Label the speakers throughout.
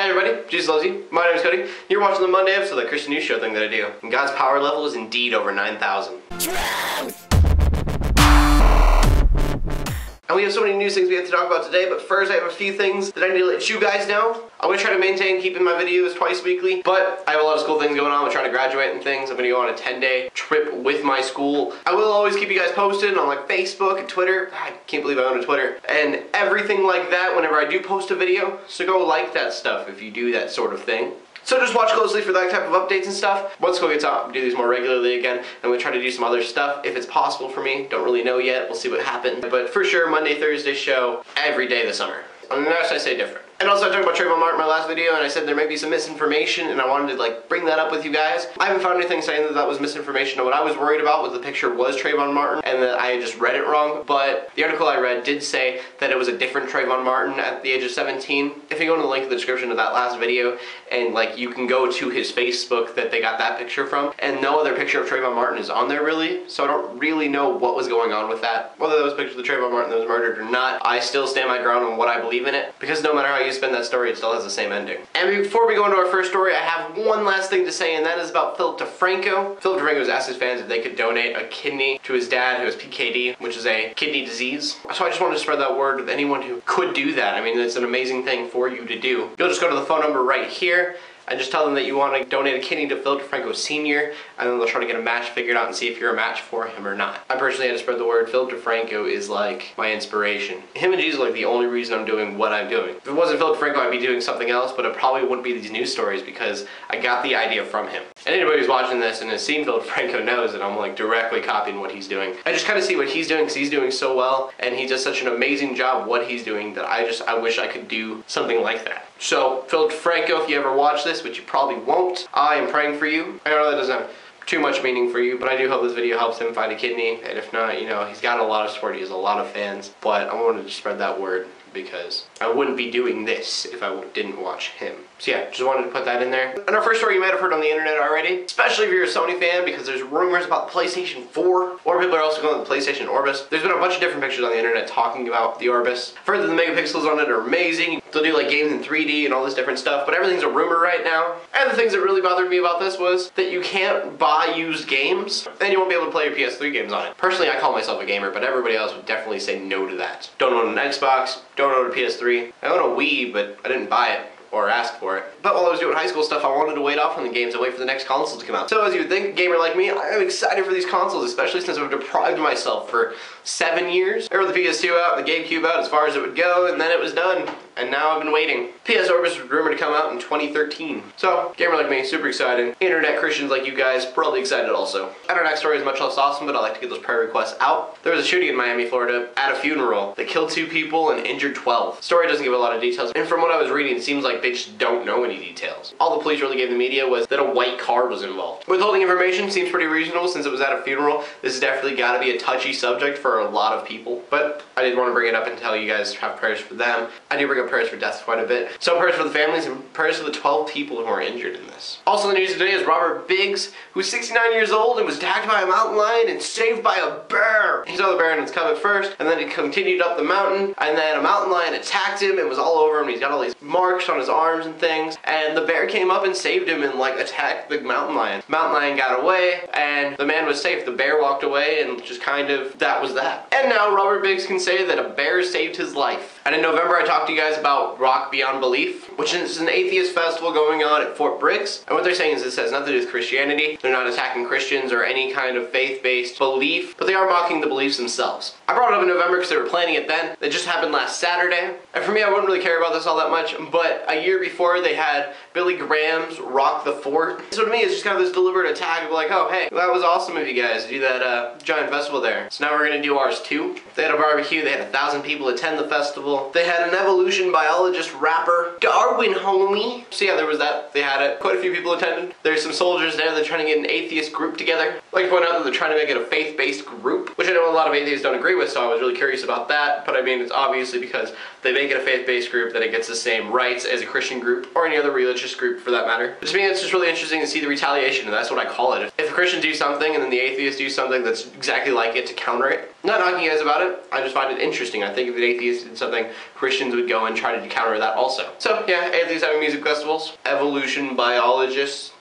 Speaker 1: Hi everybody, Jesus loves you. My name is Cody. You're watching the Monday episode of the Christian News Show thing that I do. And God's power level is indeed over 9,000. And we have so many news things we have to talk about today, but first I have a few things that I need to let you guys know. I'm going to try to maintain keeping my videos twice weekly, but I have a lot of school things going on. I'm trying to graduate and things. I'm going to go on a 10-day trip with my school. I will always keep you guys posted on like Facebook and Twitter. I can't believe I own a Twitter. And everything like that whenever I do post a video. So go like that stuff if you do that sort of thing. So just watch closely for that type of updates and stuff. Once school gets out, do these more regularly again. I'm going to try to do some other stuff if it's possible for me. Don't really know yet. We'll see what happens. But for sure, Monday, Thursday show every day this summer. Unless I say different. And also I talked about Trayvon Martin in my last video, and I said there might be some misinformation, and I wanted to like bring that up with you guys. I haven't found anything saying that that was misinformation. What I was worried about was the picture was Trayvon Martin, and that I had just read it wrong. But the article I read did say that it was a different Trayvon Martin at the age of 17. If you go to the link in the description of that last video, and like you can go to his Facebook that they got that picture from, and no other picture of Trayvon Martin is on there really. So I don't really know what was going on with that. Whether that was a picture of the Trayvon Martin that was murdered or not, I still stand my ground on what I believe in it, because no matter how you spin that story, it still has the same ending. And before we go into our first story, I have one last thing to say, and that is about Philip Defranco. Philip Defranco has asked his fans if they could donate a kidney to his dad, who has PKD, which is a kidney disease. So I just wanted to spread that word with anyone who could do that. I mean, it's an amazing thing for you to do. You'll just go to the phone number right here and just tell them that you want to donate a kidney to Philip Defranco Sr., and then they'll try to get a match figured out and see if you're a match for him or not. I personally had to spread the word. Philip Defranco is like my inspiration. Him and Jesus are like the only reason I'm doing what I'm doing. If it wasn't Philip Defranco, I'd be doing something else, but it probably wouldn't be these news stories because I got the idea from him. And anybody who's watching this and has seen Philip Defranco knows that I'm like directly copying what he's doing. I just kind of see what he's doing because he's doing so well, and he does such an amazing job what he's doing that I wish I could do something like that. So Philip Defranco, if you ever watch this, which you probably won't, I am praying for you. I know that doesn't have too much meaning for you, but I do hope this video helps him find a kidney. And if not, you know, he's got a lot of support. He has a lot of fans, but I wanted to spread that word because I wouldn't be doing this if I didn't watch him. So yeah, just wanted to put that in there. And our first story you might have heard on the internet already, especially if you're a Sony fan, because there's rumors about the PlayStation 4, or people are also calling it the PlayStation Orbis. There's been a bunch of different pictures on the internet talking about the Orbis. Further, the megapixels on it are amazing. They'll do like games in 3D and all this different stuff, but everything's a rumor right now. And the things that really bothered me about this was that you can't buy used games, and you won't be able to play your PS3 games on it. Personally, I call myself a gamer, but everybody else would definitely say no to that. Don't own an Xbox, don't own a PS3. I own a Wii, but I didn't buy it or ask for it. But while I was doing high school stuff, I wanted to wait off on the games and wait for the next console to come out. So as you would think, a gamer like me, I am excited for these consoles, especially since I've deprived myself for 7 years. I rode the PS2 out, the GameCube out as far as it would go, and then it was done. And now I've been waiting. PS Orbis was rumored to come out in 2013. So, gamer like me, super excited. Internet Christians like you guys, probably excited also. And our next story is much less awesome, but I like to get those prayer requests out. There was a shooting in Miami, Florida, at a funeral that killed 2 people and injured 12. The story doesn't give a lot of details, and from what I was reading, it seems like they just don't know any details. All the police really gave the media was that a white car was involved. Withholding information seems pretty reasonable since it was at a funeral. This has definitely got to be a touchy subject for a lot of people, but I did want to bring it up and tell you guys to have prayers for them. I do bring up prayers for deaths quite a bit. So prayers for the families and prayers for the 12 people who are injured in this. Also in the news today is Robert Biggs, who's 69 years old and was attacked by a mountain lion and saved by a bear. He saw the bear in its cub at first, and then he continued up the mountain, and then a mountain lion attacked him and was all over him. He's got all these marks on his arms and things, and the bear came up and saved him and like attacked the mountain lion. Mountain lion got away, and the man was safe. The bear walked away, and just kind of, that was that. And now Robert Biggs can say that a bear saved his life. And in November I talked to you guys about Rock Beyond Belief, which is an atheist festival going on at Fort Briggs. And what they're saying is this has nothing to do with Christianity. They're not attacking Christians or any kind of faith-based belief, but they are mocking the beliefs themselves. I brought it up in November because they were planning it then. It just happened last Saturday. And for me, I wouldn't really care about this all that much, but a year before they had Billy Graham's Rock the Fort. So to me, it's just kind of this deliberate attack of like, oh, hey, that was awesome of you guys to do that giant festival there. So now we're gonna do ours too. They had a barbecue, they had 1,000 people attend the festival. They had an evolution biologist rapper, Darwin homie. So yeah, there was that. They had it. Quite a few people attended. There's some soldiers there. They're trying to get an atheist group together. I'd like to point out that they're trying to make it a faith-based group, which I know a lot of atheists don't agree with, so I was really curious about that. But I mean, it's obviously because they make it a faith-based group that it gets the same rights as a Christian group or any other religious group for that matter. But to me, it's just really interesting to see the retaliation, and that's what I call it. If the Christians do something and then the atheists do something that's exactly like it to counter it. I'm not knocking you guys about it. I just find it interesting. I think if an atheist did something saying Christians would go and try to counter that also. So yeah, atheists having music festivals, evolution biologists,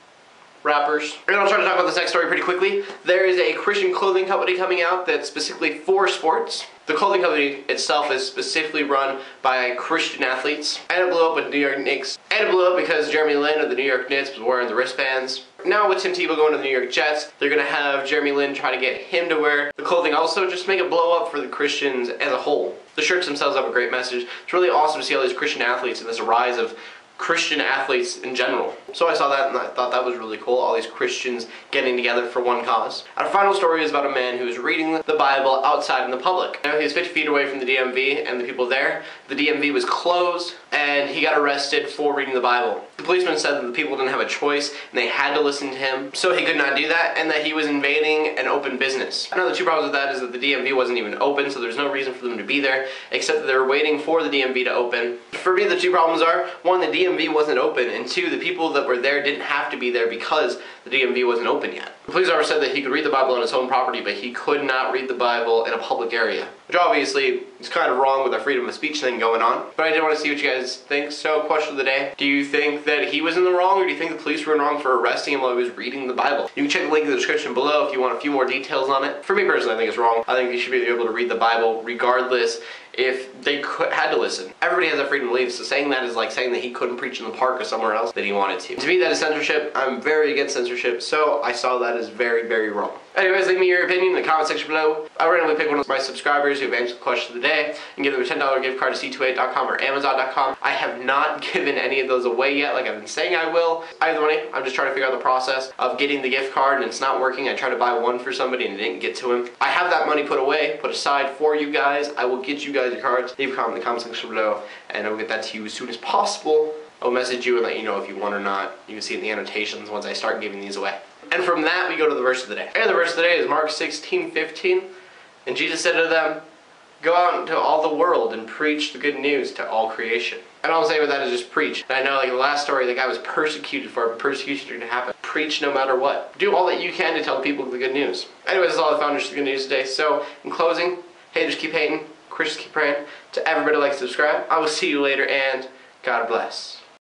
Speaker 1: rappers. And I'll try to talk about this next story pretty quickly. There is a Christian clothing company coming out that's specifically for sports. The clothing company itself is specifically run by Christian athletes, and it blew up with New York Knicks. And it blew up because Jeremy Lin of the New York Knicks was wearing the wristbands. Now with Tim Tebow going to the New York Jets, they're going to have Jeremy Lin try to get him to wear the clothing also, just to make it blow up for the Christians as a whole. The shirts themselves have a great message. It's really awesome to see all these Christian athletes and this rise of Christian athletes in general. So I saw that and I thought that was really cool, all these Christians getting together for one cause. Our final story is about a man who was reading the Bible outside in the public. Now he was 50 feet away from the DMV and the people there. The DMV was closed and he got arrested for reading the Bible. The policeman said that the people didn't have a choice and they had to listen to him, so he could not do that, and that he was invading an open business. Now the two problems with that is that the DMV wasn't even open, so there's no reason for them to be there, except that they were waiting for the DMV to open. For me, the two problems are, one, the DMV wasn't open, and two, the people that were there didn't have to be there because the DMV wasn't open yet. The police officer said that he could read the Bible on his own property, but he could not read the Bible in a public area, which obviously is kind of wrong with the freedom of speech thing going on. But I did want to see what you guys think. So question of the day, do you think that he was in the wrong, or do you think the police were in the wrong for arresting him while he was reading the Bible? You can check the link in the description below if you want a few more details on it. For me personally, I think it's wrong. I think they should be able to read the Bible regardless if they had to listen. Everybody has that freedom to leave, so saying that is like saying that he couldn't preach in the park or somewhere else that he wanted to. To me, that is censorship. I'm very against censorship, so I saw that as very, very wrong. Anyways, leave me your opinion in the comment section below. I randomly pick one of my subscribers who have answered the question of the day and give them a $10 gift card to c28.com or amazon.com. I have not given any of those away yet, like I've been saying I will. I have the money. I'm just trying to figure out the process of getting the gift card, and it's not working. I tried to buy one for somebody and it didn't get to him. I have that money put away, put aside for you guys. I will get you guys your cards. Leave a comment in the comment section below, and I will get that to you as soon as possible. I'll message you and let you know if you won or not. You can see in the annotations once I start giving these away. And from that, we go to the verse of the day. And the verse of the day is Mark 16:15. And Jesus said to them, "Go out into all the world and preach the good news to all creation." And all I'm saying with that is just preach. And I know, like in the last story, the guy was persecuted for it. Persecution is going to happen. Preach no matter what. Do all that you can to tell people the good news. Anyways, that's all I found, just the good news today. So, in closing, haters keep hating, Christians keep praying. To everybody, like, subscribe. I will see you later, and God bless.